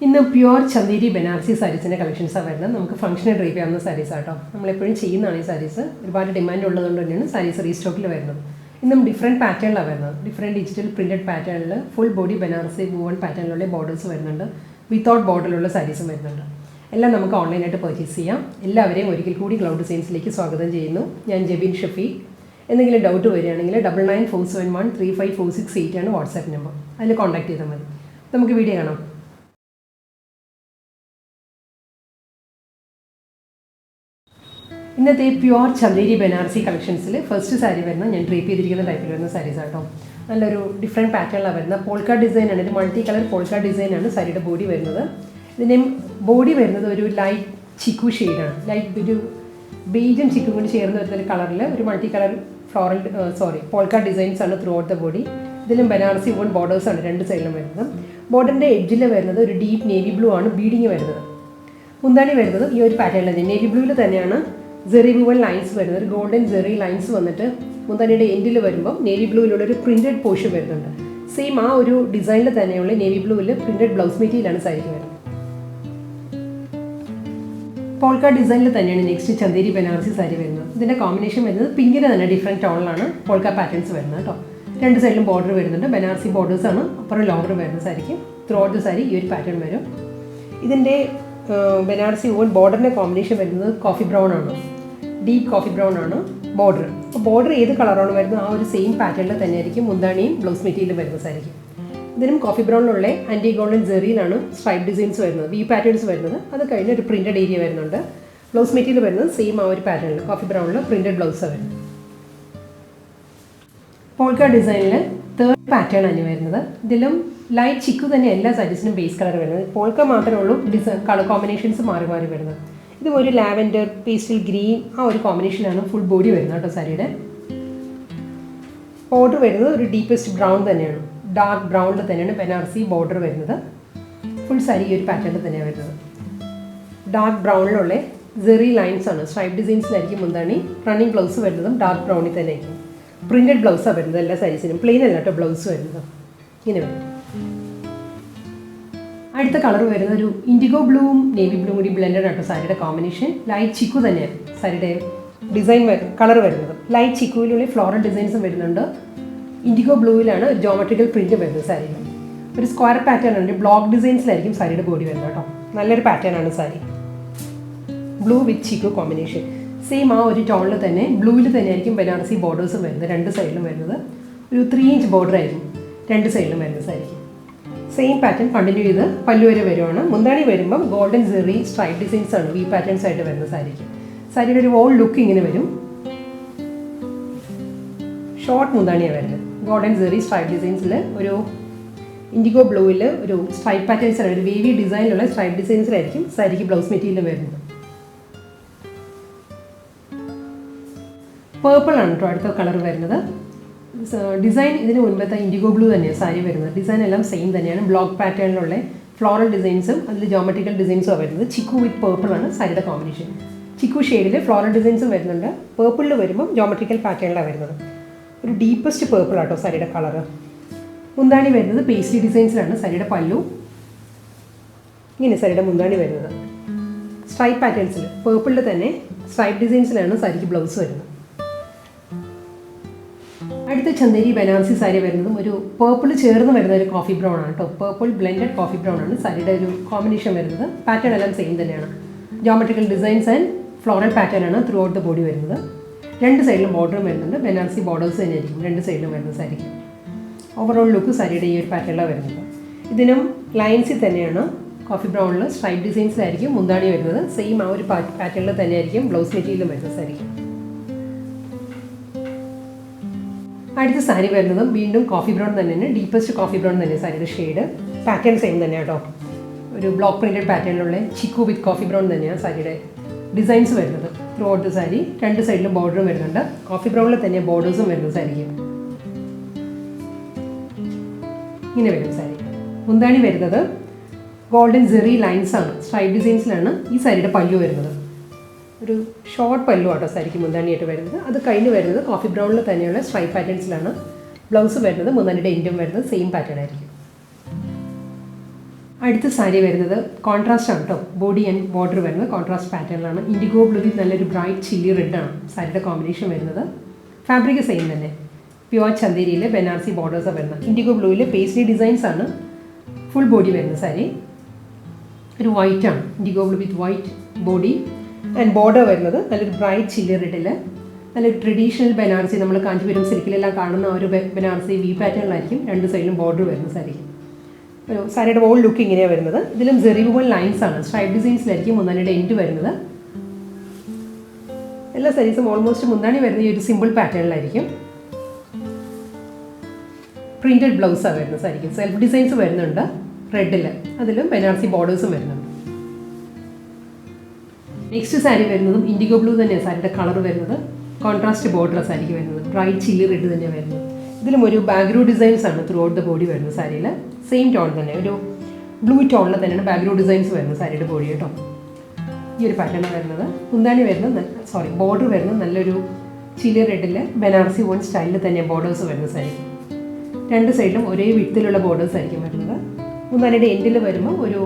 ഇന്ന് പ്യുവർ ചന്ദേരി ബനാറസി സാരീസിൻ്റെ കളക്ഷൻസാണ് വരുന്നത്. നമുക്ക് ഫംഗ്ഷന് ഡ്രൈപ്പ് ചെയ്യാവുന്ന സാരീസ് ആട്ടോ. നമ്മളെപ്പോഴും ചെയ്യുന്നതാണ് ഈ സാരീസ്. ഒരുപാട് ഡിമാൻഡ് ഉള്ളതുകൊണ്ട് തന്നെയാണ് സാരീസ് റീസ്റ്റോക്കിൽ വരുന്നത്. ഇന്നും ഡിഫറെൻറ്റ് പാറ്റേണിലാണ് വരുന്നത്. ഡിഫറെൻറ്റ് ഡിജിറ്റൽ പ്രിൻറ്റഡ് പാറ്റേണിൽ ഫുൾ ബോഡി ബനാറസി വൂവൺ പാറ്റേണിലുള്ള ബോർഡേഴ്സ് വരുന്നുണ്ട്. വിത്തൗട്ട് ബോർഡറിലുള്ള സാരീസും വരുന്നുണ്ട്. എല്ലാം നമുക്ക് ഓൺലൈനായിട്ട് പർച്ചേസ് ചെയ്യാം. എല്ലാവരെയും ഒരിക്കൽ കൂടി ക്ലൗഡ് ഡിസൈൻസിലേക്ക് സ്വാഗതം ചെയ്യുന്നു. ഞാൻ ജെബിൻ ഷഫി. എന്തെങ്കിലും ഡൗട്ട് വരികയാണെങ്കിൽ 9947135468 ആണ് വാട്സാപ്പ് നമ്പർ. അതിൽ കോൺടാക്ട് ചെയ്താൽ മതി. നമുക്ക് വീഡിയോ കാണാം. ഇന്നത്തെ പ്യുവർ ചന്ദേരി ബനാറസി കളക്ഷൻസിൽ ഫസ്റ്റ് സാരി വരുന്നത് ഞാൻ ഡ്രേപ്പ് ചെയ്തിരിക്കുന്ന ടൈപ്പിൽ വരുന്ന സാരീസ് ആട്ടോ. നല്ലൊരു ഡിഫറെൻറ്റ് പാറ്റേണിലാണ് വരുന്നത്. പോൾക്ക ഡിസൈനാണ്. ഒരു മൾട്ടി കളർ പോൾക്ക ഡിസൈനാണ് സാരിയുടെ ബോഡി വരുന്നത്. ഇതിൻ്റെ ബോഡി വരുന്നത് ഒരു ലൈറ്റ് ചിക്കു ഷെയ്ഡാണ്. ലൈറ്റ് ഒരു ബേജും ചിക്കും കൂടി ചേർന്ന് വരുന്ന ഒരു കളറിൽ ഒരു മൾട്ടി കളർ പോൾക്ക ഡിസൈൻസ് ആണ് ത്രൂ ഔട്ട് ദ ബോഡി. ഇതിലും ബനാറസി വൺ ബോർഡേഴ്സാണ് രണ്ട് സൈഡിലും വരുന്നത്. ബോർഡറിൻ്റെ എഡ്ജിൽ വരുന്നത് ഒരു ഡീപ്പ് നേവി ബ്ലൂ ആണ് ബീഡിങ് വരുന്നത്. മുന്താണി വരുന്നത് ഈ ഒരു പാറ്റേണിൽ നേവി ബ്ലൂവിൽ തന്നെയാണ് ജെറി വുവൻ ലൈൻസ് വരുന്നത്. ഒരു ഗോൾഡൻ ജെറി ലൈൻസ് വന്നിട്ട് മുന്താണിയുടെ എൻഡിൽ വരുമ്പോൾ നേവി ബ്ലൂവിലുള്ളൊരു പ്രിൻറ്റഡ് പോർഷൻ വരുന്നുണ്ട്. സെയിം ആ ഒരു ഡിസൈനിൽ തന്നെയുള്ള നേവി ബ്ലൂവിൽ പ്രിൻറ്റഡ് ബ്ലൗസ് മെറ്റീരിയലാണ് സാരിക്ക് വരുന്നത്. പോൾക്ക ഡിസൈനിൽ തന്നെയാണ് നെക്സ്റ്റ് ചന്ദേരി ബനാറസി സാരി വരുന്നത്. ഇതിൻ്റെ കോമ്പിനേഷൻ വരുന്നത് പിങ്കിന് തന്നെ ഡിഫറെൻറ്റ് ടോണിലാണ് പോൾക്ക പാറ്റേൺസ് വരുന്നത് കേട്ടോ. രണ്ട് സൈഡിലും ബോർഡർ വരുന്നുണ്ട്. ബനാറസി ബോർഡേഴ്സാണ് അപ്പുറം ലോങ്ങർ വരുന്ന സാരിക്ക്. ത്രൂ ഔട്ട് ദ സാരി ഈ ഒരു പാറ്റേൺ വരും. ഇതിൻ്റെ ബനാറസി വൺ ബോർഡറിൻ്റെ കോമ്പിനേഷൻ വരുന്നത് കോഫി ബ്രൗൺ ആണ്. ഡീപ്പ് കോഫി ബ്രൗൺ ആണ് ബോർഡർ. അപ്പോൾ ബോർഡർ ഏത് കളറാണ് വരുന്നത് ആ ഒരു സെയിം പാറ്റേണിൽ തന്നെയായിരിക്കും മുന്താണിയും ബ്ലൗസ് മെറ്റീരിയലും വരുന്ന സാരിക്കും. ഇതിനും കോഫി ബ്രൗണിലുള്ള ആൻറ്റി ഗോൾഡൻ ജെറിയിലാണ് സ്ട്രൈപ്പ് ഡിസൈൻസ് വരുന്നത്, വി പാറ്റേൺസ് വരുന്നത്. അത് കഴിഞ്ഞ് ഒരു പ്രിൻറ്റഡ് ഏരിയ വരുന്നുണ്ട്. ബ്ലൗസ് മെറ്റീരിയൽ വരുന്നത് സെയിം ആ ഒരു പാറ്റേണിൽ കോഫി ബ്രൗണിൽ പ്രിൻറ്റഡ് ബ്ലൗസാണ് വരുന്നത്. പോൾക്ക ഡിസൈനിൽ തേർഡ് പാറ്റേൺ ആണ് വരുന്നത്. ഇതിലും ലൈറ്റ് ചിക്കു തന്നെ എല്ലാ സാരീസിനും ബേസ് കളർ വരുന്നത്. പോൾക്ക മാത്രമേ ഉള്ളൂ കളർ കോമ്പിനേഷൻസ് മാറി മാറി വരുന്നത്. ഇതും ഒരു ലാവൻഡർ പേസ്റ്റൽ ഗ്രീൻ ആ ഒരു കോമ്പിനേഷനാണ് ഫുൾ ബോഡി വരുന്നത് കേട്ടോ. സാരിയുടെ ബോർഡർ വരുന്നത് ഒരു ഡീപ്പസ്റ്റ് ബ്രൗൺ തന്നെയാണ്. ഡാർക്ക് ബ്രൗണിൽ തന്നെയാണ് ബനാറസി ബോർഡർ വരുന്നത്. ഫുൾ സാരി ഈ ഒരു പാറ്റേണിൽ തന്നെയാണ് വരുന്നത്. ഡാർക്ക് ബ്രൗണിലുള്ള ജെറി ലൈൻസ് ആണ്. സ്ട്രൈപ്പ് ഡിസൈൻസിലായിരിക്കും മുന്താണി. റണ്ണിങ് ബ്ലൗസ് വരുന്നതും ഡാർക്ക് ബ്രൗണിൽ തന്നെ ആയിരിക്കും. പ്രിൻറ്റഡ് ബ്ലൗസാണ് വരുന്നത് എല്ലാ സാരീസിനും. പ്ലെയിൻ അല്ല കേട്ടോ ബ്ലൗസ് വരുന്നത്. ഇങ്ങനെ വരും. അടുത്ത കളർ വരുന്നത് ഒരു ഇൻഡിഗോ ബ്ലൂവും നേവി ബ്ലൂ കൂടി ബ്ലെൻഡഡ് ആട്ടോ സാരിയുടെ കോമ്പിനേഷൻ. ലൈറ്റ് ചിക്കു തന്നെയാണ് സാരിയുടെ ഡിസൈൻ കളർ വരുന്നത്. ലൈറ്റ് ചിക്കുവിലുള്ള ഫ്ലോറൽ ഡിസൈൻസും വരുന്നുണ്ട്. ഇൻഡിഗോ ബ്ലൂവിലാണ് ഒരു ജോമെട്രിക്കൽ പ്രിൻറ്റ് വരുന്നത് സാരിയിൽ. ഒരു സ്ക്വയർ പാറ്റേൺ ഉണ്ട്. ബ്ലോക്ക് ഡിസൈൻസിലായിരിക്കും സാരിയുടെ ബോഡി വരുന്നത് കേട്ടോ. നല്ലൊരു പാറ്റേൺ ആണ് sari. Blue with chikoo combination. Same ആ ഒരു ടോണിൽ തന്നെ ബ്ലൂവിൽ തന്നെയായിരിക്കും ബനാറസി ബോർഡേഴ്സും വരുന്നത്. രണ്ട് സൈഡിലും വരുന്നത് ഒരു 3 ഇഞ്ച് ബോർഡർ ആയിരിക്കും രണ്ട് സൈഡിലും വരുന്നത് സാരിക്ക്. സെയിം പാറ്റേൺ കണ്ടിന്യൂ ചെയ്ത് പല്ലു വരെ വരുവാണ്. മുന്താണി വരുമ്പം ഗോൾഡൻ ജെറി സ്ട്രൈപ്പ് ഡിസൈൻസ് ആണ് വി പാറ്റേൺസ് ആയിട്ട് വരുന്ന സാരിക്ക്. സാരിയുടെ ഒരു വോൾ ലുക്ക് ഇങ്ങനെ വരും. ഷോർട്ട് മുന്താണിയാണ് വരുന്നത്. ഗോൾഡൻ ജെറി സ്ട്രൈപ്പ് ഡിസൈൻസിൽ ഒരു ഇൻഡിഗോ ബ്ലൂവിൽ ഒരു സ്ട്രൈപ്പ് പാറ്റേൺസിലാണ് ഒരു വേവി ഡിസൈനിലുള്ള സ്ട്രൈപ്പ് ഡിസൈൻസിലായിരിക്കും സാരിക്ക് ബ്ലൗസ് മെറ്റീരിയൽ വരുന്നത്. പേർപ്പിൾ ആണ് കേട്ടോ അടുത്ത കളർ വരുന്നത്. ഡിസൈൻ ഇതിന് മുൻപത്തെ ഇൻഡിഗോ ബ്ലൂ തന്നെയാണ് സാരി വരുന്നത്. ഡിസൈൻ എല്ലാം സെയിം തന്നെയാണ്. ബ്ലോക്ക് പാറ്റേണിലുള്ള ഫ്ലോറൽ ഡിസൈൻസും അതിൽ ജോമെട്രിക്കൽ ഡിസൈൻസും വരുന്നത്. ചിക്കു വിത്ത് പേർപ്പിൾ ആണ് സാരിയുടെ കോമ്പിനേഷൻ. ചിക്കു ഷെയ്ഡിൽ ഫ്ലോറൽ ഡിസൈൻസും വരുന്നുണ്ട്. പേർപ്പിളിൽ വരുമ്പം ജോമെട്രിക്കൽ പാറ്റേണിലാണ് വരുന്നത്. ഒരു ഡീപ്പസ്റ്റ് പേർപ്പിൾ ആട്ടോ സാരിയുടെ കളറ്. മുന്താണി വരുന്നത് പേസ്ലി ഡിസൈൻസിലാണ്. സാരിയുടെ പല്ലു ഇങ്ങനെ സാരിയുടെ മുന്താണി വരുന്നത്. സ്ട്രൈപ്പ് പാറ്റേൺസിൽ പേർപ്പിളിൽ തന്നെ സ്ട്രൈപ്പ് ഡിസൈൻസിലാണ് സാരിക്ക് ബ്ലൗസ് വരുന്നത്. അടുത്ത ചന്ദേരി ബനാറസി സാരി വരുന്നതും ഒരു പേർപ്പിൾ ചേർന്ന് വരുന്ന ഒരു കോഫി ബ്രൗൺ ആണ് കേട്ടോ. പേർപ്പിൾ ബ്ലെൻഡഡ് കോഫി ബ്രൗൺ ആണ് സാരിയുടെ ഒരു കോമ്പിനേഷൻ വരുന്നത്. പാറ്റേൺ എല്ലാം സെയിം തന്നെയാണ്. Geometrical designs and floral pattern ആണ് ത്രൂ ഔട്ട് ദ ബോഡി വരുന്നത്. രണ്ട് സൈഡിലും ബോർഡറും വരുന്നുണ്ട്. ബനാറസി ബോർഡേഴ്സ് തന്നെയായിരിക്കും രണ്ട് സൈഡിലും വരുന്ന സാരിക്ക്. ഓവറോൾ ലുക്ക് സാരിയുടെ ഈ ഒരു പാറ്റേണിലാണ് വരുന്നത്. ഇതിനും ലൈൻസിൽ തന്നെയാണ് കോഫി ബ്രൗണിൽ സ്ട്രൈപ്പ് ഡിസൈൻസിലായിരിക്കും മുന്താണി വരുന്നത്. സെയിം ആ ഒരു പാറ്റേണിൽ തന്നെയായിരിക്കും ബ്ലൗസ് മെറ്റീരിയലും വരുന്നത് സാരിക്ക്. അടുത്ത സാരി വരുന്നതും വീണ്ടും കോഫി ബ്രൗൺ തന്നെയാണ്. ഡീപ്പസ്റ്റ് കോഫി ബ്രൗൺ തന്നെ സാരിയുടെ ഷെയ്ഡ്. പാറ്റേൺ സെയിം തന്നെയാണ് കേട്ടോ. ഒരു ബ്ലോക്ക് പ്രിൻറ്റഡ് പാറ്റേണിലുള്ള ചിക്കു വിത്ത് കോഫി ബ്രൗൺ തന്നെയാണ് സാരിയുടെ ഡിസൈൻസ് വരുന്നത്. ത്രൂ ഔട്ട് ദ സാരി രണ്ട് സൈഡിലും ബോർഡറും വരുന്നുണ്ട്. കോഫി ബ്രൗണിൽ തന്നെ ബോർഡേഴ്സും വരുന്നത് സാരിക്ക്. ഇങ്ങനെ വരും സാരി. മുന്താണി വരുന്നത് ഗോൾഡൻ ജെറി ലൈൻസ് ആണ്. സ്ട്രൈപ്പ് ഡിസൈൻസിലാണ് ഈ സാരിയുടെ പല്ലു വരുന്നത്. ഒരു ഷോർട്ട് പല്ലു ആട്ടോ സാരിക്ക് മുന്താണിയായിട്ട് വരുന്നത്. അത് കഴിഞ്ഞ് വരുന്നത് കോഫി ബ്രൗണിൽ തന്നെയുള്ള സ്ട്രൈപ്പ് പാറ്റേൺസിലാണ് ബ്ലൗസ് വരുന്നത്. മുന്താണിയുടെ എൻഡും വരുന്നത് സെയിം പാറ്റേൺ ആയിരിക്കും. അടുത്ത സാരി വരുന്നത് കോൺട്രാസ്റ്റ് ആണ് കേട്ടോ. ബോഡി ആൻഡ് ബോർഡർ വരുന്നത് കോൺട്രാസ്റ്റ് പാറ്റേണിലാണ്. ഇൻഡിഗോ ബ്ലൂവിൽ നല്ലൊരു ബ്രൈറ്റ് ചില്ലി റെഡാണ് സാരിയുടെ കോമ്പിനേഷൻ വരുന്നത്. ഫാബ്രിക് സെയിം തന്നെ, പ്യുവർ ചന്തേരിയിൽ ബനാറസി ബോർഡേഴ്സാണ് വരുന്നത്. ഇൻഡിഗോ ബ്ലൂവിൽ പേസ്ലി ഡിസൈൻസ് ആണ് ഫുൾ ബോഡി വരുന്ന സാരി. ഒരു വൈറ്റ് ആണ്, indigo blue with white body and border വരുന്നത് നല്ലൊരു ബ്രൈറ്റ് ചില്ലി റെഡിൽ നല്ലൊരു ട്രഡീഷണൽ ബനാറസി, നമ്മൾ കാഞ്ചീപുരം സിൽക്കിലെല്ലാം കാണുന്ന ഒരു ബനാറസി വി പാറ്റേണിലായിരിക്കും രണ്ട് സൈഡിലും ബോർഡർ വരുന്ന സാരി. ഒരു സാരിയുടെ ഓൾ ലുക്ക് ഇങ്ങനെയാണ് വരുന്നത്. ഇതിലും ജെറിബിൾ ലൈൻസ് ആണ്, സ്ട്രൈപ്പ് ഡിസൈൻസിലായിരിക്കും മുന്താണിയുടെ എൻഡ് വരുന്നത്. എല്ലാ സാരീസും ഓൾമോസ്റ്റ് മുന്താണി വരുന്ന ഈ ഒരു സിമ്പിൾ പാറ്റേണിലായിരിക്കും. പ്രിന്റഡ് ബ്ലൗസാണ് വരുന്നത് സാരിക്കും. സെൽഫ് ഡിസൈൻസ് വരുന്നുണ്ട് റെഡിൽ, അതിലും ബനാറസി ബോർഡേഴ്സും വരുന്നുണ്ട്. നെക്സ്റ്റ് സാരി വരുന്നതും ഇൻഡിഗോ ബ്ലൂ തന്നെയാണ് സാരിയുടെ കളർ വരുന്നത്. കോൺട്രാസ്റ്റ് ബോർഡർ സാരിക്ക് വരുന്നത്, ബ്രൈറ്റ് ചില്ലി റെഡ് തന്നെയാണ് വരുന്നത്. ഇതിലും ഒരു ബാക്ക്ഗ്രൗണ്ട് ഡിസൈൻസ് ആണ് ത്രൂ ഔട്ട് ദ ബോഡി വരുന്നത് സാരിയിൽ. സെയിം ടോൺ തന്നെ, ഒരു ബ്ലൂ ടോണിൽ തന്നെയാണ് ബാക്ക്ഗ്രൗണ്ട് ഡിസൈൻസ് വരുന്നത് സാരിയുടെ ബോഡി കേട്ടോ. ഈ ഒരു പാറ്റേൺ വരുന്നത്. മുന്താണി വരുന്നത് ബോർഡർ വരുന്നത് നല്ലൊരു ചില്ലി റെഡിൽ ബനാറസി വൺ സ്റ്റൈലിൽ തന്നെയാണ് ബോർഡേഴ്സ് വരുന്നത് സാരി. രണ്ട് സൈഡിലും ഒരേ വിധത്തിലുള്ള ബോർഡേഴ്സ് ആയിരിക്കും വരുന്നത്. മുന്താണിയുടെ എൻഡിൽ വരുമ്പോൾ ഒരു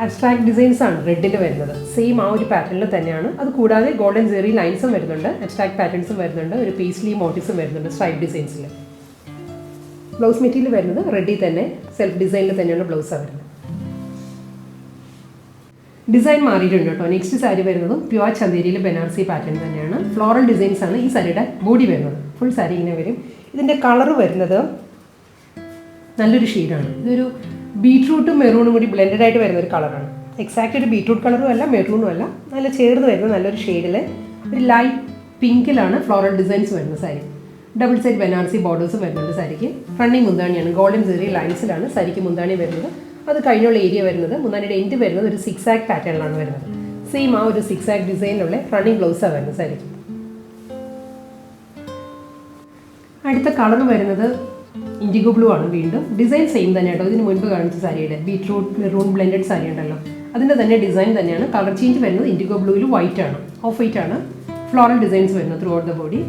അബ്സ്ട്രാക്ട് ഡിസൈൻസ് ആണ് റെഡിൽ വരുന്നത്. സെയിം ആ ഒരു പാറ്റേണിൽ തന്നെയാണ്. അത് കൂടാതെ ഗോൾഡൻ ജെറി ലൈൻസും വരുന്നുണ്ട്, അബ്സ്ട്രാക്ട് പാറ്റേൺസും വരുന്നുണ്ട്, ഒരു പേസ്ലി മോട്ടീവ്സും വരുന്നുണ്ട് സ്ട്രൈപ്പ് ഡിസൈൻസിൽ. ബ്ലൗസ് മെറ്റീരിയൽ വരുന്നത് റെഡിൽ തന്നെ സെൽഫ് ഡിസൈനിൽ തന്നെയാണ് ബ്ലൗസാണ് വരുന്നത്. ഡിസൈൻ മാറിയിട്ടുണ്ട് കേട്ടോ. നെക്സ്റ്റ് സാരി വരുന്നതും പ്യുവർ ചന്തേരിയിൽ ബനാറസി പാറ്റേൺ തന്നെയാണ്. ഫ്ലോറൽ ഡിസൈൻസ് ആണ് ഈ സാരിയുടെ ബോഡി വരുന്നത്. ഫുൾ സാരി ഇങ്ങനെ വരും. ഇതിൻ്റെ കളർ വരുന്നത് നല്ലൊരു ഷെയ്ഡാണ്. ഇതൊരു ബീട്രൂട്ടും മെറൂണും കൂടി ബ്ലെൻഡഡ് ആയിട്ട് വരുന്ന ഒരു കളറാണ്. എക്സാക്റ്റ് ഒരു ബീട്രൂട്ട് കളറും അല്ല മെറൂണും അല്ല, നല്ല ചേർന്ന് വരുന്ന നല്ലൊരു ഷെയ്ഡിൽ ഒരു ലൈറ്റ് പിങ്കിലാണ് ഫ്ലോറൽ ഡിസൈൻസ് വരുന്ന സാരി. ഡബിൾ സൈഡ് ബനാറസി ബോർഡേഴ്സും വരുന്നുണ്ട് സാരിക്ക്. റണ്ണിങ് മുന്താണിയാണ്, ഗോൾഡൻ ജെറി ലൈൻസിലാണ് സാരിക്ക് മുന്താണി വരുന്നത്. അത് കഴിഞ്ഞുള്ള ഏരിയ വരുന്നത് മുന്താണിയുടെ എൻഡ് വരുന്നത് ഒരു സിക്സ് ആക്ക് പാറ്റേണിലാണ് വരുന്നത്. സെയിം ആ ഒരു സിക്സ് ആക്ക് ഡിസൈനിലുള്ള റണ്ണിങ് ബ്ലൗസാണ് വരുന്നത് സാരിക്ക്. അടുത്ത കളർ വരുന്നത് ഇൻഡിഗോ ബ്ലൂ ആണ്. വീണ്ടും ഡിസൈൻ സെയിം തന്നെ കേട്ടോ. ഇതിന് മുൻപ് കാണിച്ച സാരിയുടെ ബീട്രൂട്ട് മെറൂൺ ബ്ലെൻഡഡ് സാരി ഉണ്ടല്ലോ, അതിൻ്റെ തന്നെ ഡിസൈൻ തന്നെയാണ്. കളർ ചേഞ്ച് വരുന്നത് ഇൻഡിഗോ ബ്ലൂവിൽ വൈറ്റ് ആണ്, ഓഫ് വൈറ്റ് ആണ്. ഫ്ലോറൽ ഡിസൈൻസ് വരുന്നത് ത്രൂ ഔട്ട് ദ ബോഡി.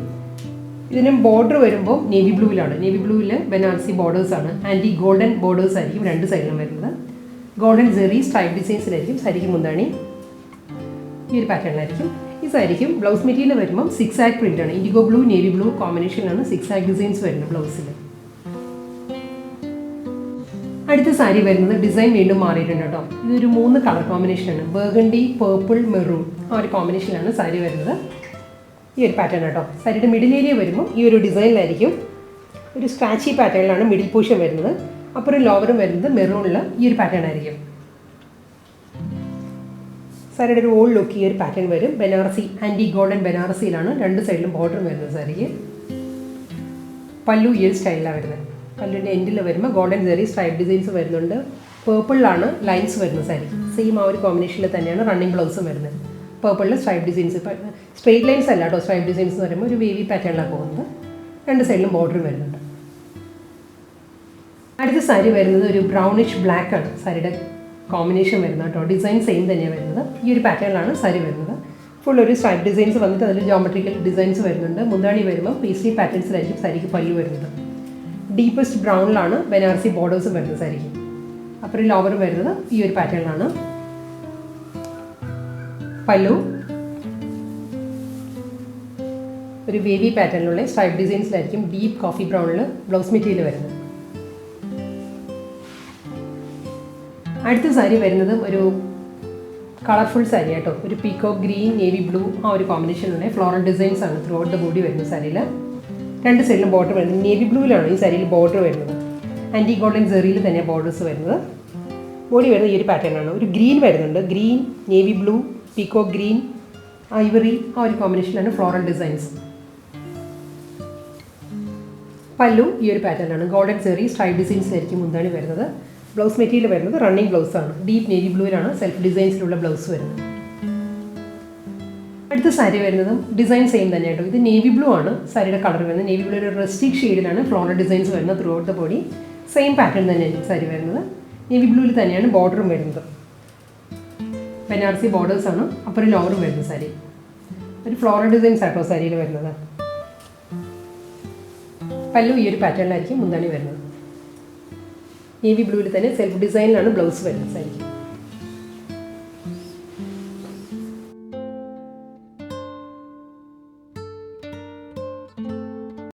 ഇതിനും ബോർഡർ വരുമ്പോൾ നേവി ബ്ലൂവിലാണ്. നേവി ബ്ലൂവിൽ ബനാറസി ബോർഡേഴ്സ് ആണ്. ആൻറ്റി ഗോൾഡൻ ബോർഡേഴ്സ് ആയിരിക്കും രണ്ട് സൈഡിലും വരുന്നത്. ഗോൾഡൻ ജെറി സ്ട്രൈപ്പ് ഡിസൈൻസിലായിരിക്കും സാരിക്ക് മുന്താണി. ഈ ഒരു പാറ്റേണിലായിരിക്കും. ഈ സാരിക്കും ബ്ലൗസ് മെറ്റീരിയൽ വരുമ്പം സിക്സ് ആക്ക് പ്രിൻ്റ് ആണ്. ഇൻഡിഗോ ബ്ലൂ നേവി ബ്ലൂ കോമ്പിനേഷനിലാണ് സിക്സ് ആക്ക് ഡിസൈൻസ് വരുന്നത് ബ്ലൗസിൽ. അടുത്ത സാരി വരുന്നത് ഡിസൈൻ വീണ്ടും മാറിയിട്ടുണ്ട് കേട്ടോ. ഇതൊരു 3 കളർ കോമ്പിനേഷനാണ്. ബർഗണ്ടി, പേർപ്പിൾ, മെറൂൺ ആ ഒരു കോമ്പിനേഷനിലാണ് സാരി വരുന്നത്. ഈ ഒരു പാറ്റേൺ കേട്ടോ. സാരിയുടെ മിഡിൽ ഏരിയ വരുമ്പോൾ ഈ ഒരു ഡിസൈനിലായിരിക്കും. ഒരു സ്ക്രാച്ചി പാറ്റേണിലാണ് മിഡിൽ പോർഷൻ വരുന്നത്. അപ്പുറം ലോവറും വരുന്നത് മെറൂണിൽ ഈ ഒരു പാറ്റേൺ ആയിരിക്കും. സാരിയുടെ ഒരു ഓൾ ലുക്ക് ഈ ഒരു പാറ്റേൺ വരും. ബനാറസി ആൻറ്റി ഗോൾഡൻ ബനാറസിയിലാണ് രണ്ട് സൈഡിലും ബോർഡർ വരുന്നത് സാരിക്ക്. പല്ലു ഈ ഒരു സ്റ്റൈലിലാണ് വരുന്നത്. പല്ലുവിൻ്റെ എൻഡിൽ വരുമ്പോൾ ഗോൾഡൻ ജെറി സ്ട്രൈപ്പ് ഡിസൈൻസ് വരുന്നുണ്ട്. പേർപ്പിളിലാണ് ലൈൻസ് വരുന്നത് സാരിക്ക്. സെയിം ആ ഒരു കോമ്പിനേഷനിൽ തന്നെയാണ് റണ്ണിങ് ബ്ലൗസും വരുന്നത്. പേർപ്പിളിൽ സ്ട്രൈപ്പ് ഡിസൈൻസ്, സ്ട്രെയിറ്റ് ലൈൻസ് അല്ല കേട്ടോ. സ്ട്രൈപ്പ് ഡിസൈൻസ് എന്ന് പറയുമ്പോൾ ഒരു വേവി പാറ്റേണിലാണ് പോകുന്നത്. രണ്ട് സൈഡിലും ബോർഡർ വരുന്നുണ്ട്. അടുത്ത സാരി വരുന്നത് ഒരു ബ്രൗണിഷ് ബ്ലാക്ക് ആണ് സാരിയുടെ കോമ്പിനേഷൻ വരുന്നത് കേട്ടോ. ഡിസൈൻ സെയിം തന്നെയാണ് വരുന്നത്. ഈ ഒരു പാറ്റേണിലാണ് സാരി വരുന്നത്. ഫുൾ ഒരു സ്ട്രൈപ്പ് ഡിസൈൻസ് വന്നിട്ട് അതിൽ ജോമെട്രിക്കൽ ഡിസൈൻസ് വരുന്നുണ്ട്. മുന്താണി വരുമ്പോൾ പേസ്ലി പാറ്റേൺസിലായിരിക്കും സാരിക്ക് പല്ലു വരുന്നത്. ഡീപ്പസ്റ്റ് ബ്രൗണിലാണ് ബനാറസി ബോർഡേഴ്സും വരുന്നത് സാരിക്ക്. അപ്പുറം ലോവർ വരുന്നത് ഈ ഒരു പാറ്റേണിലാണ്. പല്ലു ഒരു വേവി പാറ്റേണിലുള്ള സ്ട്രൈപ്പ് ഡിസൈൻസിലായിരിക്കും ഡീപ്പ് കോഫി ബ്രൗണിൽ ബ്ലൗസ് മെറ്റീരിയൽ വരുന്നത്. അടുത്ത സാരി വരുന്നത് ഒരു കളർഫുൾ സാരി കേട്ടോ. ഒരു പീക്കോ ഗ്രീൻ, നേവി ബ്ലൂ ആ ഒരു കോമ്പിനേഷനുള്ള ഫ്ലോറൽ ഡിസൈൻസ് ആണ് ത്രൂ ഔട്ട് ദ ബോഡി വരുന്ന സാരിയിൽ. രണ്ട് സൈഡിലും ബോർഡർ വരുന്നത്. നേവി ബ്ലൂവിലാണ് ഈ സാരിയിൽ ബോർഡർ വരുന്നത്. ആൻറ്റി ഗോൾഡൻ ജെറിയിൽ തന്നെയാണ് ബോർഡേഴ്സ് വരുന്നത്. ബോഡി വരുന്നത് ഈ ഒരു പാറ്റേണാണ്. ഒരു ഗ്രീൻ വരുന്നുണ്ട്. Green, navy blue, peacock green, ivory ആ ഒരു കോമ്പിനേഷനിലാണ് ഫ്ലോറൽ ഡിസൈൻസ്. പല്ലു ഈ ഒരു പാറ്റേണാണ്. ഗോൾഡൻ ജെറി സ്ട്രൈപ്പ് ഡിസൈൻസിലായിരിക്കും മുന്താണി വരുന്നത്. ബ്ലൗസ് മെറ്റീരിയൽ വരുന്നത് റണ്ണിങ് ബ്ലൗസാണ്. ഡീപ്പ് നേവി ബ്ലൂവിലാണ് സെൽഫ് ഡിസൈൻസിലുള്ള ബ്ലൗസ് വരുന്നത്. അടുത്ത സാരി വരുന്നതും ഡിസൈൻ സെയിം തന്നെ കേട്ടോ. ഇത് നേവി ബ്ലൂ ആണ് സാരിയുടെ കളർ വരുന്നത്. നേവി ബ്ലൂ ഒരു റസ്റ്റിക് ഷെയ്ഡിലാണ് ഫ്ലോറൽ ഡിസൈൻസ് വരുന്നത് through out the body. Same pattern തന്നെയാണ് സാരി വരുന്നത്. നേവി ബ്ലൂവിൽ തന്നെയാണ് ബോർഡറും വരുന്നത്. ബനാറസി ബോർഡേഴ്സാണ്. അപ്പുറം ലോവറും വരുന്നത് സാരി. ഒരു ഫ്ലോറൽ ഡിസൈൻസ് ആട്ടോ സാരിയിൽ വരുന്നത്. പല്ലു ഈ ഒരു പാറ്റേണിലായിരിക്കും മുന്താണി വരുന്നത്. നേവി ബ്ലൂവിൽ തന്നെ സെൽഫ് ഡിസൈനിലാണ് ബ്ലൗസ് വരുന്നത് സാരിക്ക്.